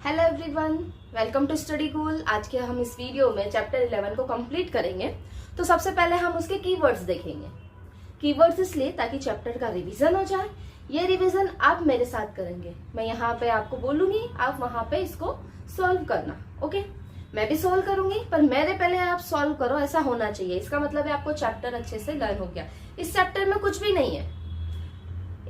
Hello everyone, welcome to study cool. आज के हम इस वीडियो में चैप्टर 11 को कंप्लीट करेंगे। तो सबसे पहले हम उसके कीवर्ड्स देखेंगे। कीवर्ड्स इसलिए ताकि चैप्टर का रिवीजन हो जाए। ये रिवीजन आप मेरे साथ करेंगे। मैं यहाँ पे आपको बोलूंगी, आप वहां पे इसको सॉल्व करना। ओके, मैं भी सॉल्व करूंगी, पर मेरे पहले आप सॉल्व करो, ऐसा होना चाहिए। इसका मतलब है आपको चैप्टर अच्छे से लर्न हो गया। इस चैप्टर में कुछ भी नहीं है,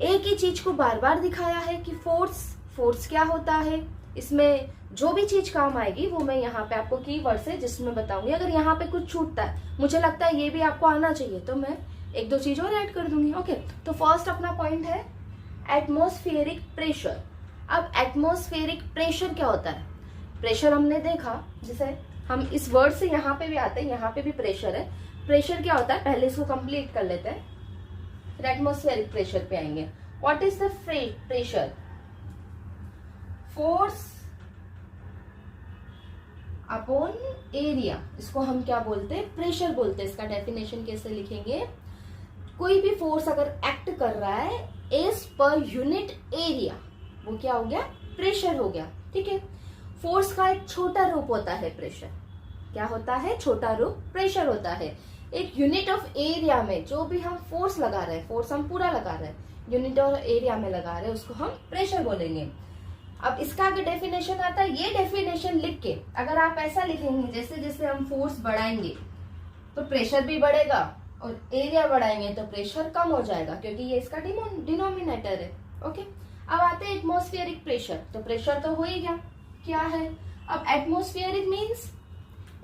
एक ही चीज को बार बार दिखाया है कि फोर्स क्या होता है। इसमें जो भी चीज काम आएगी वो मैं यहाँ पे आपको कीवर्ड से जिसमें बताऊंगी। अगर यहाँ पे कुछ छूटता है, मुझे लगता है ये भी आपको आना चाहिए, तो मैं एक दो चीज और ऐड कर दूंगी। ओके, तो फर्स्ट अपना पॉइंट है एटमॉस्फेरिक प्रेशर। अब एटमॉस्फेरिक प्रेशर क्या होता है? प्रेशर हमने देखा, जैसे हम इस वर्ड से यहाँ पे भी आते हैं, यहाँ पे भी प्रेशर है। प्रेशर क्या होता है, पहले इसको कंप्लीट कर लेते हैं, फिर एटमॉस्फेरिक प्रेशर पे आएंगे। What is the pressure? Force upon area. इसको हम क्या बोलते हैं? प्रेशर बोलते हैं। इसका डेफिनेशन कैसे लिखेंगे? कोई भी फोर्स अगर एक्ट कर रहा है एज पर यूनिट एरिया, वो क्या हो गया? प्रेशर हो गया। ठीक है, फोर्स का एक छोटा रूप होता है प्रेशर। क्या होता है? छोटा रूप प्रेशर होता है। एक यूनिट ऑफ एरिया में जो भी हम फोर्स लगा रहे हैं, फोर्स हम पूरा लगा रहे हैं, यूनिट ऑफ एरिया में लगा रहे हैं, उसको हम प्रेशर बोलेंगे। अब इसका आगे डेफिनेशन आता है। ये डेफिनेशन लिख के अगर आप ऐसा लिखेंगे, जैसे जैसे हम फोर्स बढ़ाएंगे तो प्रेशर भी बढ़ेगा, और एरिया बढ़ाएंगे तो प्रेशर कम हो जाएगा, क्योंकि ये इसका डिनोमिनेटर है। ओके, अब आते हैं एटमॉस्फेरिक प्रेशर। तो प्रेशर तो हो ही गया, क्या है? अब एटमॉस्फेरिक मीन्स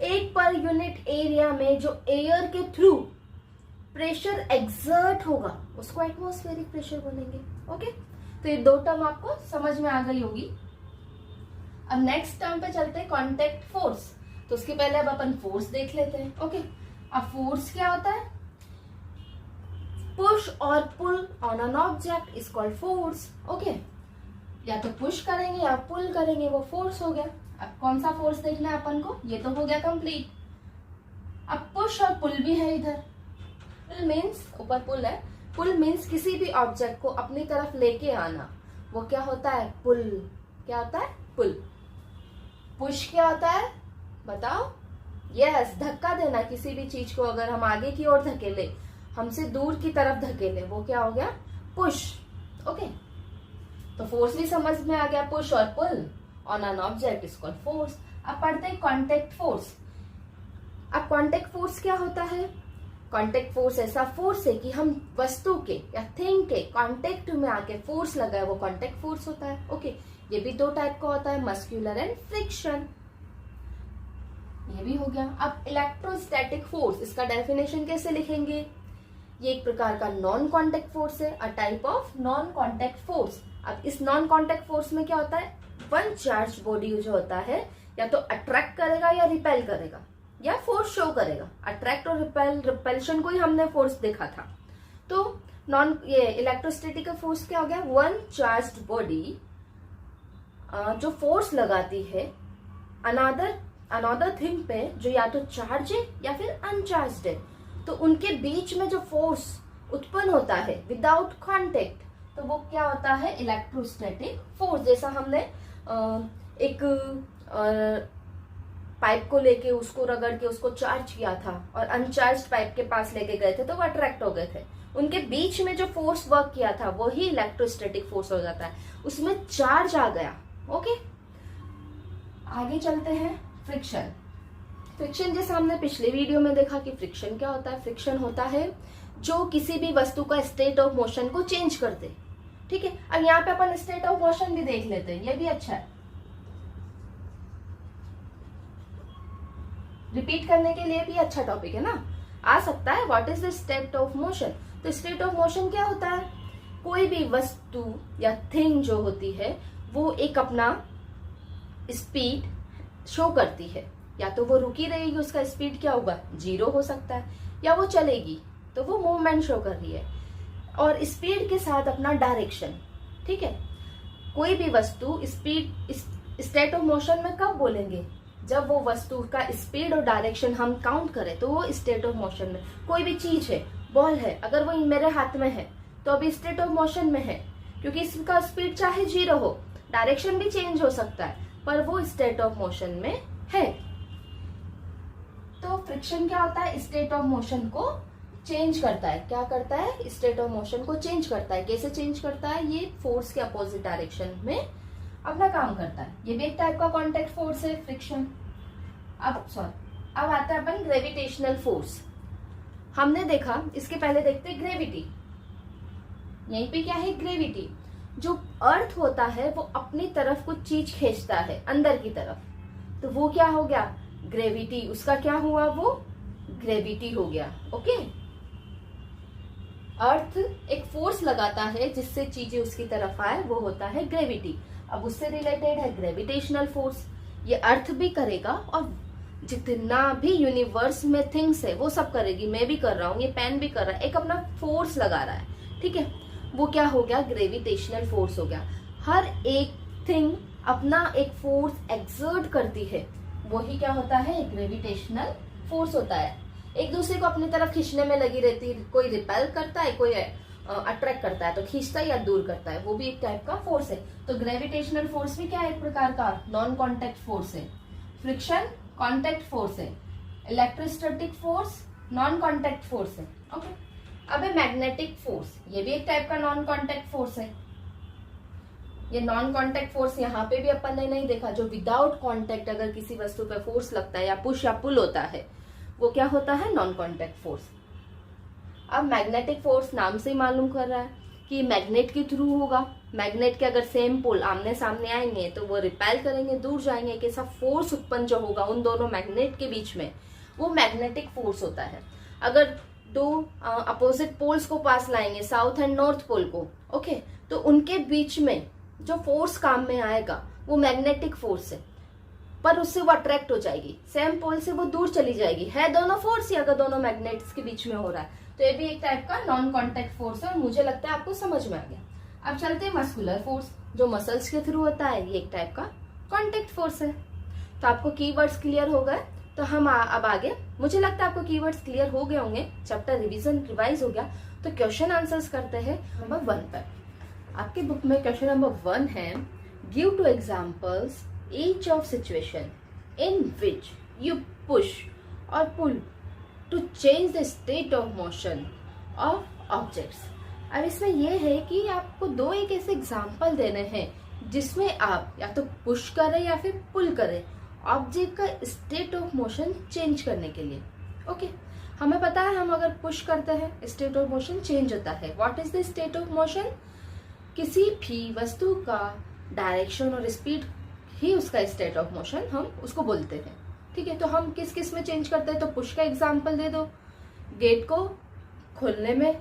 एक पर यूनिट एरिया में जो एयर के थ्रू प्रेशर एक्सर्ट होगा, उसको एटमॉस्फेरिक प्रेशर बोलेंगे। ओके, तो ये दो टर्म आपको समझ में आ गई होगी। अब नेक्स्ट टर्म पे चलते हैं, कांटेक्ट फोर्स। तो उसके पहले अब अपन फोर्स देख लेते हैं। ओके, अब फोर्स क्या होता है? पुश और pull on an object is called force. Okay, या तो पुश करेंगे या पुल करेंगे, वो फोर्स हो गया। अब कौन सा फोर्स देखना है अपन को? ये तो हो गया कंप्लीट। अब पुश और पुल भी है इधर। पुल मीन्स ऊपर पुल है, पुल मीन्स किसी भी ऑब्जेक्ट को अपनी तरफ लेके आना, वो क्या होता है? पुल। क्या होता है? पुल। पुश क्या होता है? बताओ। यस, धक्का देना किसी भी चीज को। अगर हम आगे की ओर धकेले, हमसे दूर की तरफ धकेले, वो क्या हो गया? पुश। ओके, तो फोर्स भी समझ में आ गया। पुश और pull on an object is called force. अब पढ़ते हैं कॉन्टेक्ट फोर्स। अब कॉन्टेक्ट फोर्स क्या होता है? कॉन्टेक्ट फोर्स ऐसा फोर्स है कि हम वस्तु के या थिंग के कॉन्टेक्ट में आके फोर्स लगाए, वो कॉन्टेक्ट फोर्स होता है। ओके, ये भी दो टाइप का होता है, मस्क्यूलर एंड फ्रिक्शन। ये भी हो गया। अब इलेक्ट्रोस्टैटिक फोर्स, इसका डेफिनेशन कैसे लिखेंगे? ये एक प्रकार का नॉन कॉन्टेक्ट फोर्स है, a type of non contact force. अब इस नॉन कॉन्टेक्ट फोर्स में क्या होता है? वन चार्ज बॉडी जो होता है या तो अट्रैक्ट करेगा या रिपेल करेगा, या फोर्स शो करेगा। अट्रैक्ट और रिपल्शन को ही हमने फोर्स देखा था। तो ये इलेक्ट्रोस्टैटिक फोर्स क्या हो गया? वन चार्ज्ड बॉडी जो फोर्स लगाती है अनदर थिंग पे, जो या तो चार्ज है या फिर अनचार्ज्ड है, तो उनके बीच में जो फोर्स उत्पन्न होता है विदाउट कांटेक्ट, तो वो क्या होता है? Electrostatic force. जैसा हमने एक पाइप को लेके उसको रगड़ के उसको चार्ज किया था और अनचार्ज पाइप के पास लेके गए थे, तो वो अट्रैक्ट हो गए थे। उनके बीच में जो फोर्स वर्क किया था वही इलेक्ट्रोस्टैटिक फोर्स हो जाता है, उसमें चार्ज आ गया। ओके, आगे चलते हैं। फ्रिक्शन। फ्रिक्शन जैसा हमने पिछले वीडियो में देखा कि फ्रिक्शन क्या होता है? फ्रिक्शन होता है जो किसी भी वस्तु का स्टेट ऑफ मोशन को चेंज कर दे। ठीक है, अब यहाँ पे अपन स्टेट ऑफ मोशन भी देख लेते हैं, ये भी अच्छा है, रिपीट करने के लिए भी अच्छा टॉपिक है ना, आ सकता है। What is the state of motion? तो स्टेट ऑफ मोशन क्या होता है? कोई भी वस्तु या थिंग जो होती है वो एक अपना स्पीड शो करती है। या तो वो रुकी रहेगी, उसका स्पीड क्या होगा? 0 हो सकता है, या वो चलेगी तो वो मूवमेंट शो कर रही है, और स्पीड के साथ अपना डायरेक्शन। ठीक है, कोई भी वस्तु स्पीड स्टेट ऑफ मोशन में कब बोलेंगे? जब वो वस्तु का स्पीड और डायरेक्शन हम काउंट करें, तो वो स्टेट ऑफ मोशन में। कोई भी चीज है, बॉल है, अगर वो मेरे हाथ में है तो अभी स्टेट ऑफ मोशन में है, क्योंकि इसका स्पीड चाहे 0 हो, डायरेक्शन भी चेंज हो सकता है, पर वो स्टेट ऑफ मोशन में है। तो फ्रिक्शन क्या होता है, स्टेट ऑफ मोशन को चेंज करता है। क्या करता है, स्टेट ऑफ मोशन को चेंज करता है। कैसे चेंज करता है, ये फोर्स के अपोजिट डायरेक्शन में अपना काम करता है। ये भी एक टाइप का कॉन्टेक्ट फोर्स है, फ्रिक्शन। अब आता है अपन ग्रेविटेशनल फोर्स। हमने देखा, इसके पहले देखते हैं ग्रेविटी। यहीं पे क्या है, ग्रेविटी। जो अर्थ होता है वो अपनी तरफ कुछ चीज खींचता है अंदर की तरफ, तो वो क्या हो गया, ग्रेविटी। उसका क्या हुआ, वो ग्रेविटी हो गया। ओके, अर्थ एक फोर्स लगाता है जिससे चीजें उसकी तरफ आए, वो होता है ग्रेविटी। अब उससे रिलेटेड है ग्रेविटेशनल फोर्स। ये अर्थ भी करेगा और जितना भी यूनिवर्स में थिंग्स है वो सब करेगी। मैं भी कर रहा हूँ, ये पेन भी कर रहा है, एक अपना फोर्स लगा रहा है। ठीक है, वो क्या हो गया, ग्रेविटेशनल फोर्स हो गया। हर एक थिंग अपना एक फोर्स एक्सर्ट करती है, वही क्या होता है, ग्रेविटेशनल फोर्स होता है। एक दूसरे को अपनी तरफ खींचने में लगी रहती है। कोई रिपेल करता है, कोई अट्रैक्ट करता है, तो खींचता है या दूर करता है, वो भी एक टाइप का फोर्स है। तो ग्रेविटेशनल फोर्स भी क्या है, एक प्रकार का नॉन कॉन्टेक्ट फोर्स है। फ्रिक्शन कॉन्टेक्ट फोर्स है। Electrostatic force non contact force है। ओके, अब है मैग्नेटिक फोर्स। ये भी एक टाइप का नॉन कॉन्टेक्ट फोर्स है। ये नॉन कॉन्टेक्ट फोर्स यहाँ पे भी अपन ने नहीं देखा। जो विदाउट कॉन्टेक्ट अगर किसी वस्तु पे फोर्स लगता है या पुश या पुल होता है, वो क्या होता है, नॉन कॉन्टेक्ट फोर्स। अब मैग्नेटिक फोर्स नाम से ही मालूम कर रहा है कि मैग्नेट के थ्रू होगा। मैग्नेट के अगर सेम पोल आमने सामने आएंगे तो वो रिपेल करेंगे, दूर जाएंगे। एक ऐसा फोर्स उत्पन्न जो होगा उन दोनों मैग्नेट के बीच में, वो मैग्नेटिक फोर्स होता है। अगर दो अपोजिट पोल्स को पास लाएंगे, साउथ एंड नॉर्थ पोल को, ओके, तो उनके बीच में जो फोर्स काम में आएगा वो मैग्नेटिक फोर्स है, पर उससे वो अट्रैक्ट हो जाएगी। सेम पोल से वो दूर चली जाएगी। है दोनों फोर्स, या अगर दोनों मैग्नेट्स के बीच में हो रहा है, तो ये भी एक टाइप का नॉन कॉन्टेक्ट फोर्स है। और मुझे लगता है आपको समझ में आ गया। अब चलते हैं मस्कुलर फोर्स, जो मसल्स के थ्रू होता है। ये एक टाइप का कॉन्टेक्ट फोर्स है। तो आपको कीवर्ड्स क्लियर हो गए, तो हम अब आगे, मुझे लगता है आपको कीवर्ड्स क्लियर हो गए होंगे, चैप्टर रिवाइज हो गया। तो क्वेश्चन आंसर्स करते हैं नंबर 1 पर। आपके बुक में क्वेश्चन नंबर 1 है, give 2 examples each of situation in which you push or pull to change the state of motion of objects। अब इसमें यह है कि आपको 2 एक ऐसे एग्जाम्पल देने हैं जिसमें आप या तो पुश करें या फिर पुल करें ऑब्जेक्ट का स्टेट ऑफ मोशन चेंज करने के लिए। ओके, हमें पता है हम अगर पुश करते हैं स्टेट ऑफ मोशन चेंज होता है। What is the state of motion, किसी भी वस्तु का डायरेक्शन और स्पीड ही उसका स्टेट ऑफ मोशन हम उसको बोलते हैं। ठीक है, तो हम किस किस में चेंज करते हैं, तो पुश का एग्जांपल दे दो, गेट को खोलने में,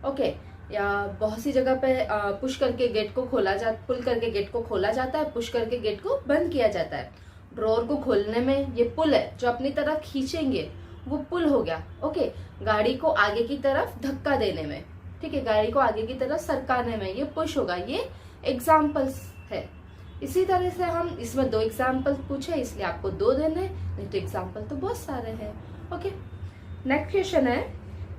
ओके, या बहुत सी जगह पे पुश करके गेट को पुल करके गेट को खोला जाता है, पुश करके गेट को बंद किया जाता है। ड्रॉर को खोलने में ये पुल है, जो अपनी तरफ खींचेंगे वो पुल हो गया। ओके, गाड़ी को आगे की तरफ धक्का देने में, ठीक है, गाड़ी को आगे की तरफ सरकाने में ये पुश होगा। ये एग्जाम्पल्स है। इसी तरह से हम इसमें 2 एग्जाम्पल पूछे, इसलिए आपको 2 देने, नहीं तो एग्जाम्पल तो बहुत सारे हैं। ओके, नेक्स्ट क्वेश्चन है,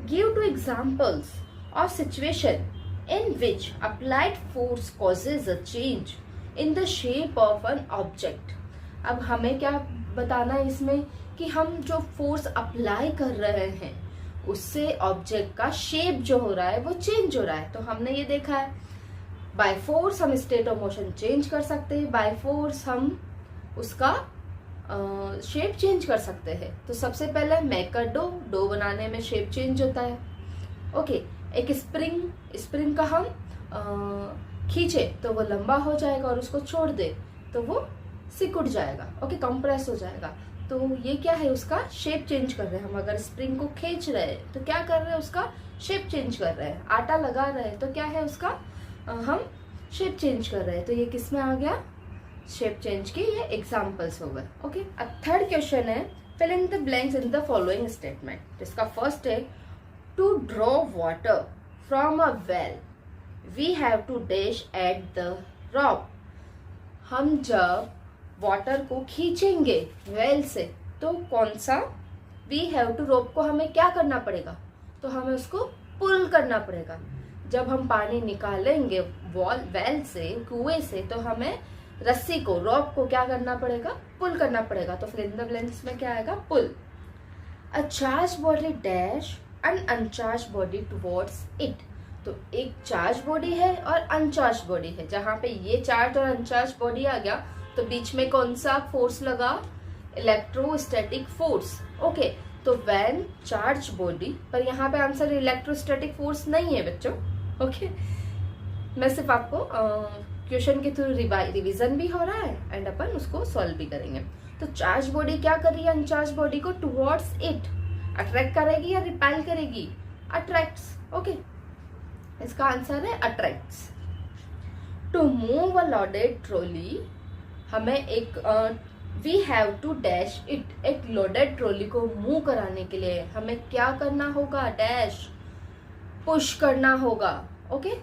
give 2 examples of situation in which applied force causes a change in the shape of an object. अब हमें क्या बताना है इसमें कि हम जो फोर्स अप्लाई कर रहे हैं उससे ऑब्जेक्ट का शेप जो हो रहा है वो चेंज हो रहा है। तो हमने ये देखा है, बाय फोर्स हम स्टेट ऑफ मोशन चेंज कर सकते हैं, बाय फोर्स हम उसका शेप चेंज कर सकते हैं। तो सबसे पहले मेक अ डो बनाने में शेप चेंज होता है। ओके, एक स्प्रिंग का हम खींचे तो वो लंबा हो जाएगा और उसको छोड़ दे तो वो सिकुड़ जाएगा। ओके, कंप्रेस हो जाएगा। तो ये क्या है, उसका शेप चेंज कर रहे हैं हम। अगर स्प्रिंग को खींच रहे हैं तो क्या कर रहे हैं, उसका शेप चेंज कर रहे हैं। आटा लगा रहे हैं तो क्या है, उसका हम शेप चेंज कर रहे हैं। तो ये किस में आ गया, शेप चेंज की ये एग्जांपल्स हो गए। ओके, अब थर्ड क्वेश्चन है, fill in the blanks in the following statement. इसका फर्स्ट है, to draw water from a well we have to dash at the rope. हम जब वाटर को खींचेंगे वेल से तो कौन सा, वी हैव टू, रोप को हमें क्या करना पड़ेगा, तो हमें उसको पुल करना पड़ेगा। जब हम पानी निकालेंगे वेल से, कुएं से, तो हमें रस्सी को, रॉप को क्या करना पड़ेगा, पुल करना पड़ेगा। तो फिर इन द ब्लैंक्स में क्या आएगा, pull. A charge body dash an uncharge body towards it. तो एक चार्ज बॉडी है और अनचार्ज बॉडी है। जहां पे ये चार्ज और अनचार्ज बॉडी आ गया तो बीच में कौन सा फोर्स लगा, इलेक्ट्रोस्टैटिक फोर्स। ओके, तो व्हेन चार्ज बॉडी, पर यहाँ पे आंसर इलेक्ट्रोस्टैटिक फोर्स नहीं है बच्चों। ओके, मैं सिर्फ आपको क्वेश्चन के थ्रू रिवीजन भी हो रहा है एंड अपन उसको सॉल्व भी करेंगे। तो चार्ज बॉडी क्या कर रही है, अनचार्ज बॉडी को टुवर्ड्स इट अट्रैक्ट करेगी या रिपेल करेगी, अट्रैक्ट्स। ओके, इसका आंसर है attracts. To move a loaded trolley, हमें एक we have to dash it, एक लोडेड ट्रॉली को मूव कराने के लिए हमें क्या करना होगा, डैश, पुश करना होगा। Okay,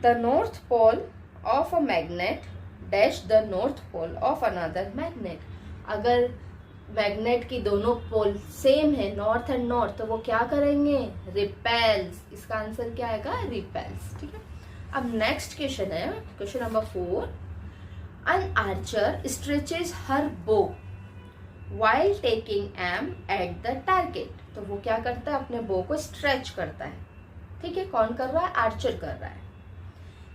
the north pole of a magnet dash the north pole of another magnet. अगर मैग्नेट की दोनों पोल सेम है, नॉर्थ एंड नॉर्थ, तो वो क्या करेंगे, रिपेल्स। इसका आंसर क्या आएगा, रिपेल्स। ठीक है, अब नेक्स्ट क्वेश्चन है, question number 4। An archer stretches her bow while taking aim at the target. तो वो क्या करता है, अपने बो को स्ट्रेच करता है। ठीक है, कौन कर रहा है, आर्चर कर रहा है।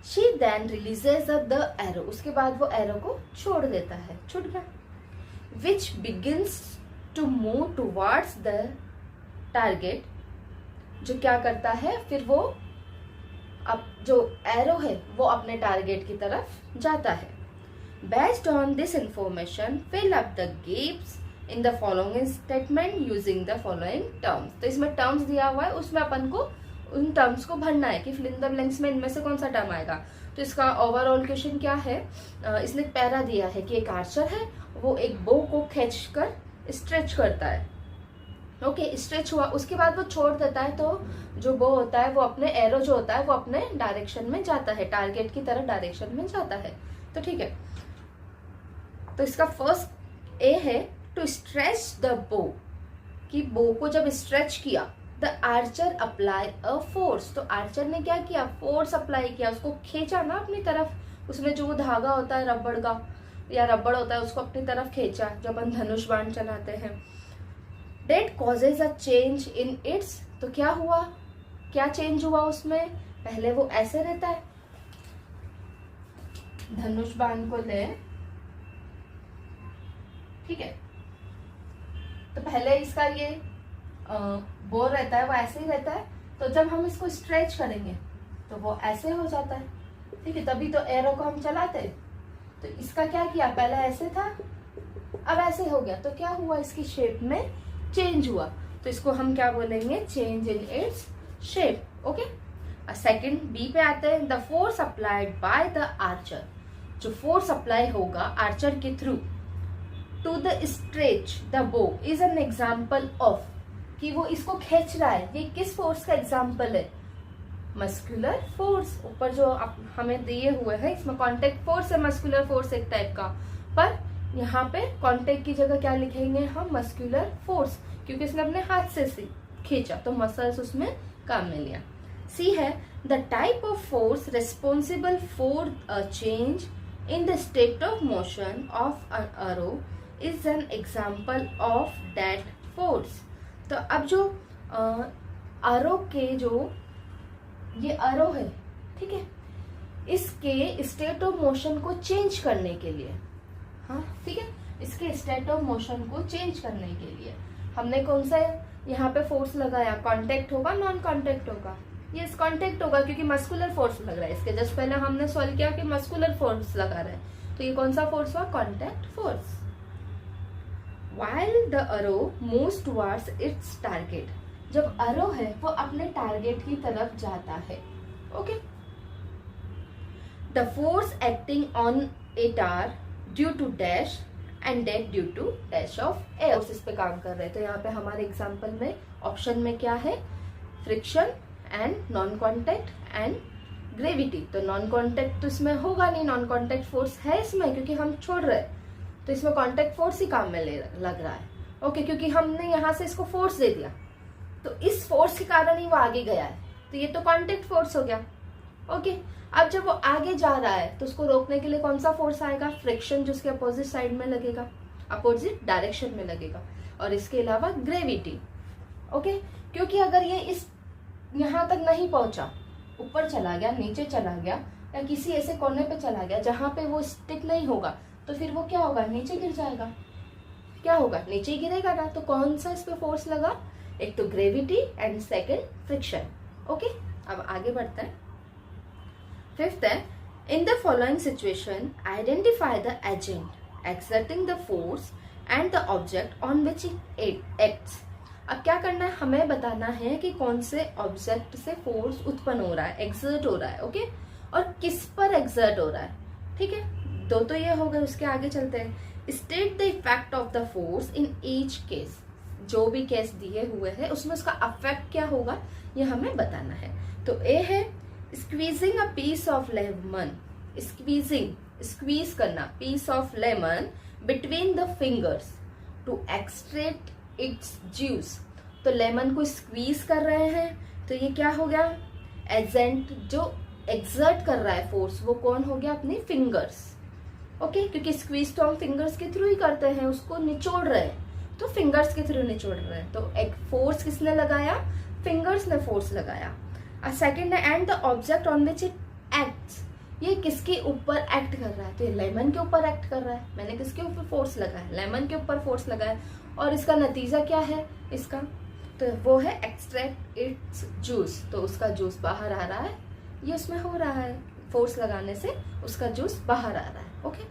She then releases the arrow, उसके बाद वो एरो को छोड़ देता है, छूट गया। Which begins to move towards the target, जो क्या करता है, फिर वो अब जो एरो है वो अपने टारगेट की तरफ जाता है। Based on this information, fill up the gaps in the following statement using the following terms। तो इसमें टर्म्स दिया हुआ है, उसमें अपन को उन टर्म्स को भरना है कि फिल इन द ब्लैंक्स में इनमें से कौन सा टर्म आएगा। तो इसका ओवरऑल क्वेश्चन क्या है, इसने पैरा दिया है कि एक आर्चर है, वो एक बो को खींचकर स्ट्रेच करता है। ओके, स्ट्रेच हुआ, उसके बाद वो छोड़ देता है, तो जो बो होता है वो अपने एरो जो होता है वो अपने डायरेक्शन में जाता है, टारगेट की तरह डायरेक्शन में जाता है। तो ठीक है, तो इसका फर्स्ट ए है टू स्ट्रेच द बो, कि बो को जब स्ट्रेच किया, the Archer apply a force. तो आर्चर ने क्या किया, फोर्स अप्लाई किया, उसको खींचा ना अपनी तरफ। उसमें जो धागा होता है रबड़ का या रबड़ होता है उसको अपनी तरफ खींचा, जब हम धनुष बाण चलाते हैं। That causes a change in its. तो क्या हुआ, क्या चेंज हुआ उसमें, पहले वो ऐसे रहता है, धनुष बाण को ले, ठीक है, तो पहले इसका ये बोर रहता है, वो ऐसे ही रहता है। तो जब हम इसको स्ट्रेच करेंगे तो वो ऐसे हो जाता है। ठीक है, तभी तो एरो को हम चलाते हैं। तो इसका क्या किया, पहले ऐसे था, अब ऐसे हो गया, तो क्या हुआ, इसकी शेप में चेंज हुआ। तो इसको हम क्या बोलेंगे, change in its shape. Okay, second b पे आते हैं। The force applied by the archer, जो फोर्स अप्लाई होगा आर्चर के through to the stretch the bow is an example of, कि वो इसको खींच रहा है, ये किस फोर्स का एग्जाम्पल है, मस्कुलर फोर्स। ऊपर जो हमें दिए हुए हैं इसमें कांटेक्ट फोर्स है, मस्कुलर फोर्स एक टाइप का, पर यहाँ पे कांटेक्ट की जगह क्या लिखेंगे हम, मस्कुलर फोर्स, क्योंकि इसने अपने हाथ से खींचा तो मसल्स उसमें काम में लिया। सी है, the type of force responsible for a change in the state of motion of an arrow is an example of that force. तो अब जो एरो के जो ये एरो है, ठीक है, इसके स्टेट ऑफ मोशन को चेंज करने के लिए, हाँ ठीक है, इसके स्टेट ऑफ मोशन को चेंज करने के लिए हमने कौन सा यहाँ पे फोर्स लगाया, कांटेक्ट होगा नॉन कांटेक्ट होगा, ये कांटेक्ट होगा क्योंकि मस्कुलर फोर्स लग रहा है। इसके जस्ट पहले हमने सॉल्व किया कि मस्कुलर फोर्स लगा रहा है, तो ये कौन सा फोर्स हुआ, contact force. While the arrow moves towards its target, जब arrow है वो अपने टारगेट की तरफ जाता है। Okay, the force acting on it are due to dash and that due to dash of air। इस पे काम कर रहे हैं, तो यहाँ पे हमारे एग्जाम्पल में ऑप्शन में क्या है, friction and non contact and gravity. तो नॉन कॉन्टेक्ट तो इसमें होगा नहीं, नॉन कॉन्टेक्ट फोर्स है इसमें क्योंकि हम छोड़ रहे हैं, तो इसमें कांटेक्ट फोर्स ही काम में लग रहा है। ओके, क्योंकि हमने यहाँ से इसको फोर्स दे दिया, तो इस फोर्स के कारण ही वो आगे गया है, तो ये तो कांटेक्ट फोर्स हो गया। ओके, अब जब वो आगे जा रहा है तो उसको रोकने के लिए कौन सा फोर्स आएगा, फ्रिक्शन, जो उसके अपोजिट साइड में लगेगा, अपोजिट डायरेक्शन में लगेगा, और इसके अलावा ग्रेविटी। ओके, क्योंकि अगर ये इस यहाँ तक नहीं पहुंचा, ऊपर चला गया, नीचे चला गया, या किसी ऐसे कोने पे चला गया जहां पे वो स्टिक नहीं होगा, तो फिर वो क्या होगा, नीचे गिर जाएगा। क्या होगा, नीचे ही गिरेगा ना। तो कौन सा इस पे फोर्स लगा, एक तो gravity and second friction. Okay, अब आगे बढ़ते हैं। फिफ्थ है, इन the following situation identify the agent exerting the force and the object on which it acts. अब क्या करना है, हमें बताना है कि कौन से ऑब्जेक्ट से फोर्स उत्पन्न हो रहा है, एक्सर्ट हो रहा है। ओके, और किस पर एक्सर्ट हो रहा है। ठीक है, दो तो ये हो गए, उसके आगे चलते हैं। State the effect of the force in each case. जो भी केस दिए हुए हैं उसमें उसका अफेक्ट क्या होगा ये हमें बताना है। तो ए है squeezing a piece of lemon, squeezing, squeeze करना, piece of lemon between the fingers to extract its juice. तो लेमन को स्क्वीज कर रहे हैं, तो ये क्या हो गया, एजेंट जो एक्सर्ट कर रहा है फोर्स, वो कौन हो गया, अपनी फिंगर्स। ओके, क्योंकि स्क्वीज तो हम फिंगर्स के थ्रू ही करते हैं, उसको निचोड़ रहे हैं तो फिंगर्स के थ्रू निचोड़ रहे हैं। तो एक फोर्स किसने लगाया, फिंगर्स ने फोर्स लगाया। सेकंड है and the object on which it acts, ये किसके ऊपर एक्ट कर रहा है, तो ये लेमन के ऊपर एक्ट कर रहा है। मैंने किसके ऊपर फोर्स लगाया, लेमन के ऊपर फोर्स लगाया, और इसका नतीजा क्या है इसका, तो वो है एक्सट्रैक्ट इट्स जूस। तो उसका जूस बाहर आ रहा है, ये उसमें हो रहा है, फोर्स लगाने से उसका जूस बाहर आ रहा है। ओके,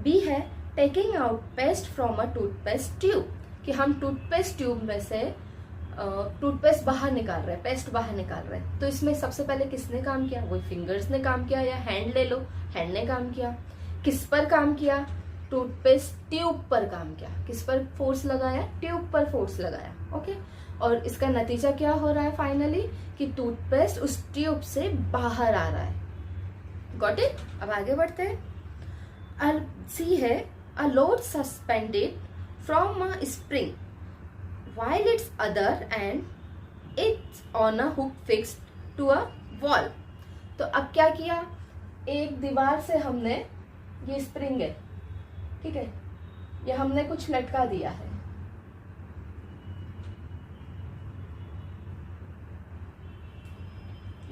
बी है taking out paste from a toothpaste tube, कि हम टूथपेस्ट ट्यूब में से टूथपेस्ट बाहर निकाल रहे हैं, पेस्ट बाहर निकाल रहे हैं। तो इसमें सबसे पहले किसने काम किया, वही फिंगर्स ने काम किया, या हैंड ले लो, हैंड ने काम किया। किस पर काम किया, टूथपेस्ट ट्यूब पर काम किया। किस पर फोर्स लगाया, ट्यूब पर फोर्स लगाया। ओके, और इसका नतीजा क्या हो रहा है फाइनली, कि टूथपेस्ट उस ट्यूब से बाहर आ रहा है। Got it. अब आगे बढ़ते हैं। सी है a load suspended from a spring while its other end it's on a hook fixed to a wall। तो अब क्या किया, एक दीवार से हमने, ये स्प्रिंग है, ठीक है, ये हमने कुछ लटका दिया है,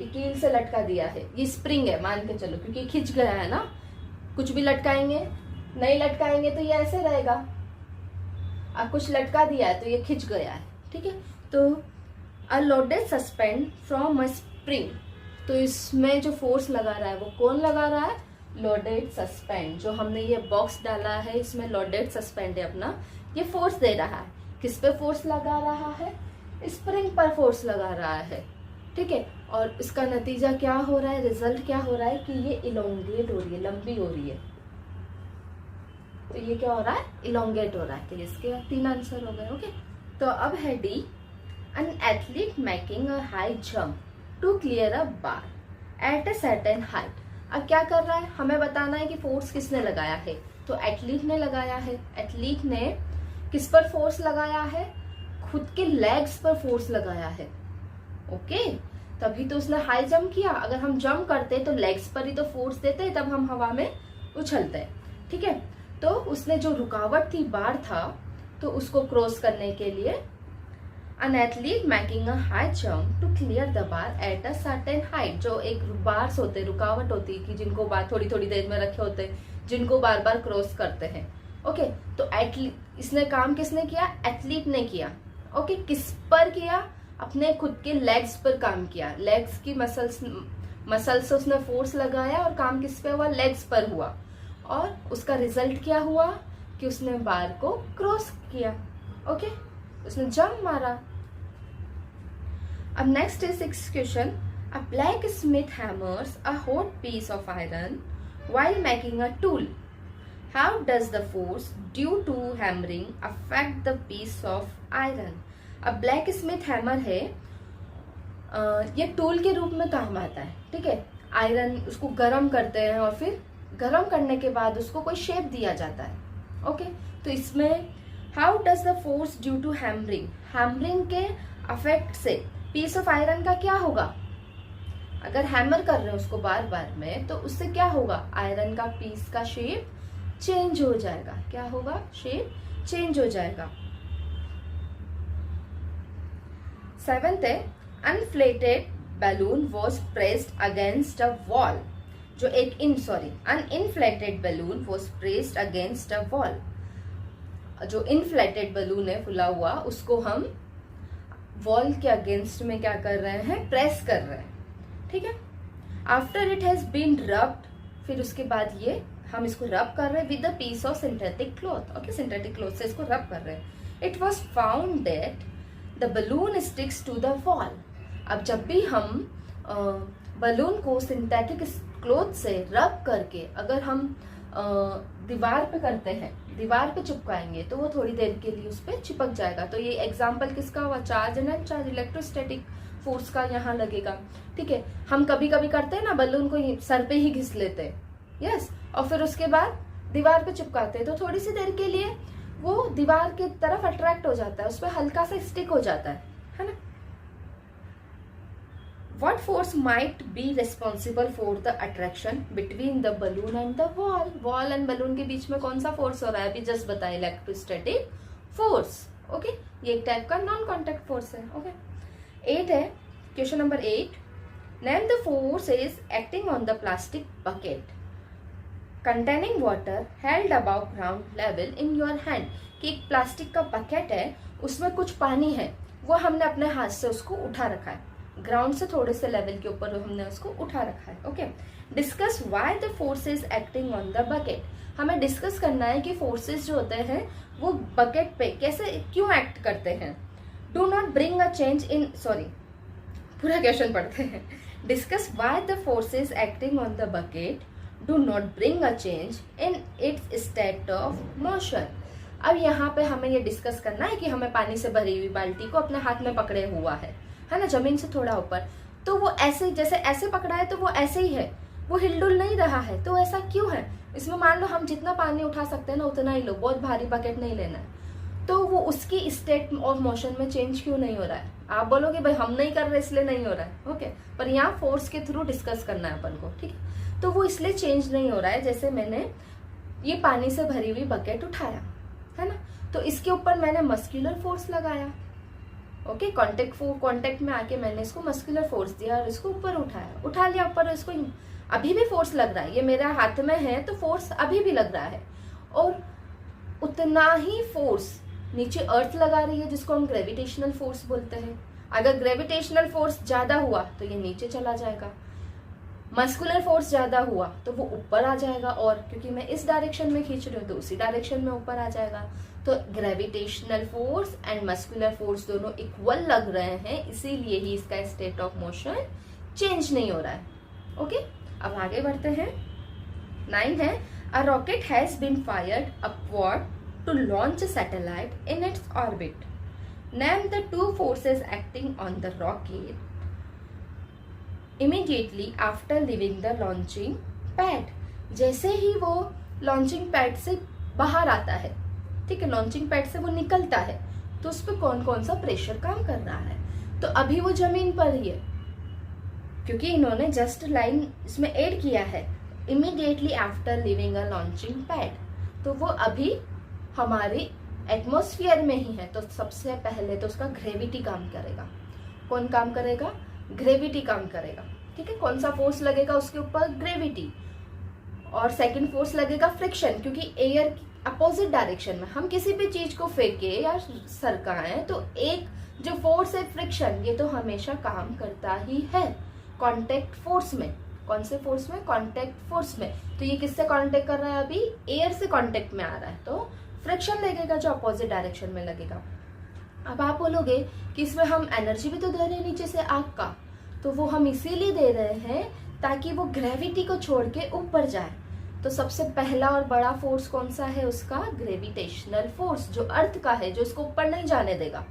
ये कील से लटका दिया है, ये स्प्रिंग है मान के चलो, क्योंकि खिंच गया है ना। कुछ भी लटकाएंगे, नहीं लटकाएंगे तो ये ऐसे रहेगा। अब कुछ लटका दिया है तो ये खिंच गया है, ठीक है। तो अ loaded suspend from a spring, तो इसमें जो फोर्स लगा रहा है वो कौन लगा रहा है, लोडेड सस्पेंड। जो हमने ये बॉक्स डाला है इसमें लोडेड सस्पेंड है अपना, ये फोर्स दे रहा है। किस पे फोर्स लगा रहा है, स्प्रिंग पर फोर्स लगा रहा है, ठीक है। और इसका नतीजा क्या हो रहा है, रिजल्ट क्या हो रहा है कि ये इलोंगेट हो रही है, लंबी हो रही है। तो ये क्या हो रहा है, इलोंगेट हो रहा है। तो इसके 3 आंसर हो गए। ओके, तो अब है d, an athlete making a high jump to clear a bar at a certain height. अब क्या कर रहा है, हमें बताना है कि फोर्स किसने लगाया है। तो एथलीट ने लगाया है। एथलीट ने किस पर फोर्स लगाया है, खुद के लेग्स पर फोर्स लगाया है। ओके, तभी तो उसने हाई जंप किया। अगर हम जंप करते तो लेग्स पर ही तो फोर्स देते, तब हम हवा में उछलते, ठीक है। तो उसने जो रुकावट थी, बार था, तो उसको क्रॉस करने के लिए an athlete making a high jump to clear the bar at a certain height. जो एक बार्स होते, रुकावट होती कि जिनको बार थोड़ी थोड़ी देर में रखे होते, जिनको बार बार क्रॉस करते हैं। ओके, तो एथलीट, इसने काम किसने किया, एथलीट ने किया। ओके, किस पर किया, अपने खुद के लेग्स पर काम किया। लेग्स की मसल्स से उसने फोर्स लगाया और काम किस पे हुआ, लेग्स पर हुआ। और उसका रिजल्ट क्या हुआ कि उसने बार को क्रॉस किया। ओके, उसने जंप मारा। अब next is 6th question. A blacksmith hammers a hot piece of iron while making a tool. How does the force due to hammering affect the piece of iron. अब blacksmith hammer है, ये tool के रूप में काम आता है, ठीक है। आयरन उसको गर्म करते हैं और फिर गर्म करने के बाद उसको कोई शेप दिया जाता है। ओके, तो इसमें how does the force due to hammering, hammering के अफेक्ट से पीस ऑफ आयरन का क्या होगा, अगर हैमर कर रहे हैं उसको बार बार में, तो उससे क्या होगा, आयरन का पीस का शेप चेंज हो जाएगा। क्या होगा, शेप चेंज हो जाएगा। 7th है, uninflated balloon was pressed against a wall. जो एक uninflated balloon was pressed against a wall. जो इन्फ्लेटेड बैलून है, फुला हुआ, उसको हम वॉल के अगेंस्ट में क्या कर रहे हैं, प्रेस कर रहे हैं। ठीक है। After it has been rubbed, फिर उसके बाद ये हम इसको रब कर रहे हैं with a piece of synthetic cloth. Okay, synthetic cloth से इसको रब कर रहे हैं। It was found that the balloon sticks to the wall. अब जब भी हम बलून को सिंथेटिक क्लॉथ से रब करके अगर हम दीवार पे करते हैं, दीवार पे चिपकाएंगे, तो वो थोड़ी देर के लिए उस पर चिपक जाएगा। तो ये एग्जाम्पल किसका हुआ, charge and charge electrostatic force का यहाँ लगेगा। ठीक है। हम कभी कभी करते हैं ना, बलून को सर पे ही घिस लेते हैं, यस, और फिर उसके बाद दीवार पे चिपकाते हैं, तो थोड़ी सी देर के लिए वो दीवार की तरफ अट्रैक्ट हो जाता है, उस पर हल्का सा स्टिक हो जाता है ना। What force might be responsible for the attraction between the balloon and the wall? Wall and balloon के बीच में कौन सा फोर्स हो रहा है, अभी जस्ट बताया, इलेक्ट्रोस्टैटिक फोर्स। ओके, ये एक टाइप का नॉन कॉन्टैक्ट फोर्स है। ओके। 8 है, question number 8, name the force is acting on the plastic bucket containing water held above ground level in your hand. कि एक प्लास्टिक का बकेट है, उसमें कुछ पानी है, वो हमने अपने हाथ से उसको उठा रखा है, ग्राउंड से थोड़े से लेवल के ऊपर हमने उसको उठा रखा है। Okay. Discuss why the forces acting on the bucket. हमें डिस्कस करना है कि फोर्सेस जो होते हैं वो बकेट पे कैसे, क्यों एक्ट करते हैं। Do not bring a change in, sorry, पूरा क्वेश्चन पढ़ते हैं। Discuss why the forces acting on the bucket do not bring a change in it's state of motion. अब यहाँ पे हमें ये डिस्कस करना है कि हमें पानी से भरी हुई बाल्टी को अपने हाथ में पकड़े हुआ है ना, जमीन से थोड़ा ऊपर, तो वो ऐसे, जैसे ऐसे पकड़ा है तो वो ऐसे ही है, वो हिलडुल नहीं रहा है। तो ऐसा क्यों है, इसमें मान लो हम जितना पानी उठा सकते हैं ना उतना ही लो, बहुत भारी बकेट नहीं लेना है। तो वो उसकी स्टेट ऑफ मोशन में चेंज क्यों नहीं हो रहा है। आप बोलोगे भाई हम नहीं कर रहे इसलिए नहीं हो रहा है। ओके, पर यहाँ फोर्स के थ्रू डिस्कस करना है अपन को। ठीक है। तो वो इसलिए चेंज नहीं हो रहा है, जैसे मैंने ये पानी से भरी हुई बकेट उठाया है ना, तो इसके ऊपर मैंने मस्कुलर फोर्स लगाया। ओके, कांटेक्ट में आके मैंने इसको मस्कुलर फोर्स दिया और इसको ऊपर उठा लिया ऊपर। इसको अभी भी फोर्स लग रहा है, ये मेरा हाथ में है तो फोर्स अभी भी लग रहा है, और उतना ही फोर्स नीचे अर्थ लगा रही है, जिसको हम ग्रेविटेशनल फोर्स बोलते हैं। अगर ग्रेविटेशनल फोर्स ज्यादा हुआ तो ये नीचे चला जाएगा, मस्कुलर फोर्स ज्यादा हुआ तो वो ऊपर आ जाएगा, और क्योंकि मैं इस डायरेक्शन में खींच रही हूँ तो उसी डायरेक्शन में ऊपर आ जाएगा। तो gravitational force and muscular force दोनों इक्वल लग रहे हैं, इसीलिए ही इसका स्टेट ऑफ मोशन चेंज नहीं हो रहा है। ओके, अब आगे बढ़ते हैं। 9 है, a rocket has been fired upward to launch a satellite in its orbit. Name the two forces acting on the rocket immediately after leaving the launching pad. जैसे ही वो लॉन्चिंग पैड से बाहर आता है, ठीक है, लॉन्चिंग पैड से वो निकलता है, तो उस पर कौन कौन सा प्रेशर काम कर रहा है। तो अभी वो जमीन पर ही है, क्योंकि इन्होंने जस्ट लाइन इसमें ऐड किया है, immediately after living a launching pad, तो वो अभी हमारे एटमॉस्फेयर में ही है। तो सबसे पहले तो उसका ग्रेविटी काम करेगा। कौन काम करेगा, ग्रेविटी काम करेगा। ठीक है, कौन सा फोर्स लगेगा उसके ऊपर, ग्रेविटी। और सेकंड फोर्स लगेगा फ्रिक्शन, क्योंकि एयर अपोजिट डायरेक्शन में हम किसी भी चीज को फेंके या सरकाएं तो एक जो फोर्स है फ्रिक्शन, ये तो हमेशा काम करता ही है कांटेक्ट फोर्स में। कौन से फोर्स में, कांटेक्ट फोर्स में। तो ये किससे कांटेक्ट कर रहा है, अभी एयर से कांटेक्ट में आ रहा है, तो फ्रिक्शन लगेगा जो अपोजिट डायरेक्शन में लगेगा। अब आप बोलोगे कि इसमें हम एनर्जी भी तो दे रहे हैं नीचे से आग का, तो वो हम इसीलिए दे रहे हैं ताकि वो ग्रेविटी को छोड़ के ऊपर जाए। तो सबसे पहला और बड़ा फोर्स कौन सा है उसका, ग्रेविटेशनल फोर्स, जो अर्थ का है, जो इसको ऊपर नहीं जाने देगा,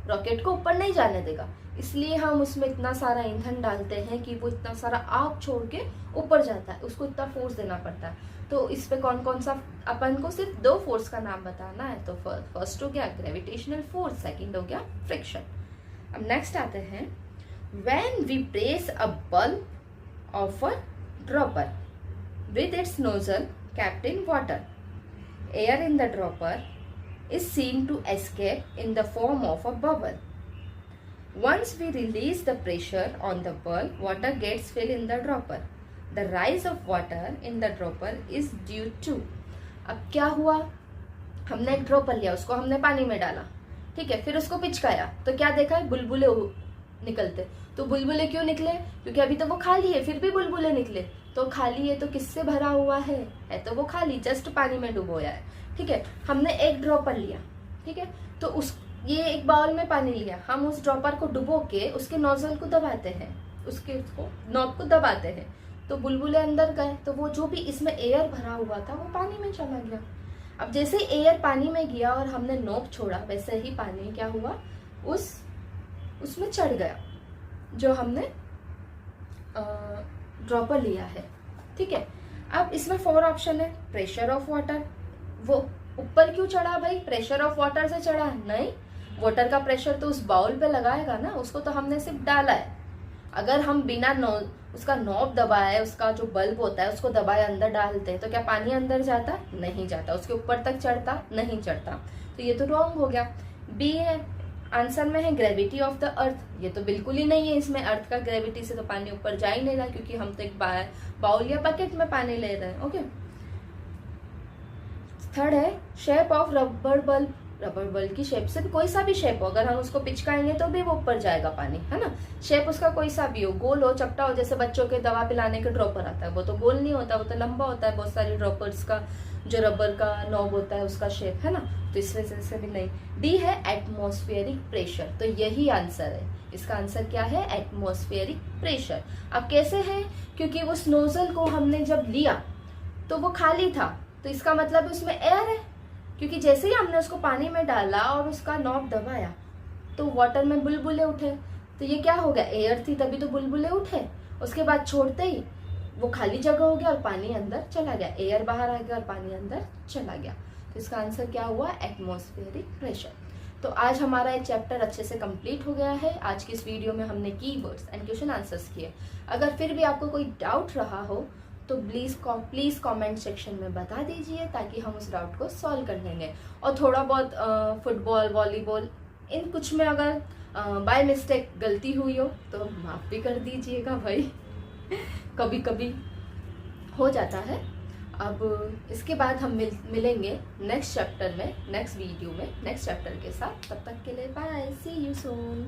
रॉकेट को ऊपर नहीं जाने देगा। इसलिए हम उसमें इतना सारा ईंधन डालते हैं कि वो इतना सारा आग छोड़ के ऊपर जाता है, उसको इतना फोर्स देना पड़ता है। तो इस पे कौन कौन सा, अपन को सिर्फ 2 फोर्स का नाम बताना है। तो फर्स्ट हो गया ग्रेविटेशनल फोर्स, सेकंड हो गया फ्रिक्शन। अब नेक्स्ट आते हैं, when we place a bulb of a dropper with its nozzle capped in water. Air in the dropper is seen to escape in the form of a bubble. Once we release the pressure on the bulb, water gets filled in the dropper. The rise of water in the dropper is due to. अब क्या हुआ, हमने एक dropper लिया, उसको हमने पानी में डाला, ठीक है, फिर उसको पिचकाया तो क्या देखा है, बुलबुले निकलते। तो बुलबुले क्यों निकले, क्योंकि अभी तो वो खाली है, फिर भी बुलबुले निकले। तो खाली है तो किससे भरा हुआ है तो वो खाली, जस्ट पानी में डुबोया है, ठीक है। हमने एक ड्रॉपर लिया, ठीक है, तो उस ये एक बाउल में पानी लिया, हम उस ड्रॉपर को डुबो के उसके नोजल को दबाते हैं, उसके नॉब को दबाते हैं, तो बुलबुले अंदर गए, तो वो जो भी इसमें एयर भरा हुआ था वो पानी में चला गया। अब जैसे एयर पानी में गया और हमने नोब छोड़ा, वैसे ही पानी क्या हुआ, उसमें चढ़ गया जो हमने ड्रॉपर लिया है, ठीक है। अब इसमें 4 ऑप्शन है। प्रेशर ऑफ वाटर, वो ऊपर क्यों चढ़ा भाई, प्रेशर ऑफ वाटर से चढ़ा नहीं, वाटर का प्रेशर तो उस बाउल पे लगाएगा ना, उसको तो हमने सिर्फ डाला है। अगर हम बिना उसका नॉब दबाए, उसका जो बल्ब होता है उसको दबाए अंदर डालते हैं तो क्या पानी अंदर जाता, नहीं जाता, उसके ऊपर तक चढ़ता, नहीं चढ़ता, तो ये तो रॉन्ग हो गया। बी है, आंसर में है ग्रेविटी ऑफ द अर्थ, ये तो बिल्कुल ही नहीं है, इसमें अर्थ का ग्रेविटी से तो पानी ऊपर जा ही नहीं रहा, क्योंकि हम तो एक बाउल या बकेट में पानी ले रहे हैं, ओके। थर्ड है shape of rubber bulb, rubber bulb की शेप से कोई सा भी शेप हो, अगर हम उसको पिचकाएंगे तो भी वो ऊपर जाएगा पानी, है ना। शेप उसका कोई सा भी हो, गोल हो, चपटा हो, जैसे बच्चों के दवा पिलाने के ड्रॉपर आता है, वो तो गोल नहीं होता, वो तो लंबा होता है। बहुत सारी ड्रॉपर्स का जो रबर का नॉब होता है उसका शेप, है ना, तो इस वजह से भी नहीं। डी है एटमॉस्फेरिक प्रेशर, तो यही आंसर है, इसका आंसर क्या है, एटमॉस्फेरिक प्रेशर। अब कैसे है, क्योंकि उस नोजल को हमने जब लिया तो वो खाली था, तो इसका मतलब उसमें एयर है, क्योंकि जैसे ही हमने उसको पानी में डाला और उसका नॉब दबाया तो वाटर में बुलबुले उठे, तो ये क्या हो गया, एयर थी तभी तो बुलबुले उठे। उसके बाद छोड़ते ही वो खाली जगह हो गया और पानी अंदर चला गया, एयर बाहर आ गया और पानी अंदर चला गया, तो इसका आंसर क्या हुआ, एटमॉस्फेरिक प्रेशर। तो आज हमारा ये चैप्टर अच्छे से कंप्लीट हो गया है। आज की इस वीडियो में हमने कीवर्ड्स एंड क्वेश्चन आंसर्स किए। अगर फिर भी आपको कोई डाउट रहा हो तो प्लीज कमेंट सेक्शन में बता दीजिए, ताकि हम उस डाउट को सॉल्व कर लेंगे। और थोड़ा बहुत फुटबॉल, वॉलीबॉल, इन कुछ में अगर बाय मिस्टेक गलती हुई हो तो माफ भी कर दीजिएगा भाई कभी कभी हो जाता है। अब इसके बाद हम मिलेंगे नेक्स्ट चैप्टर में, नेक्स्ट वीडियो में, नेक्स्ट चैप्टर के साथ। तब तक के लिए बाय, सी यू सून।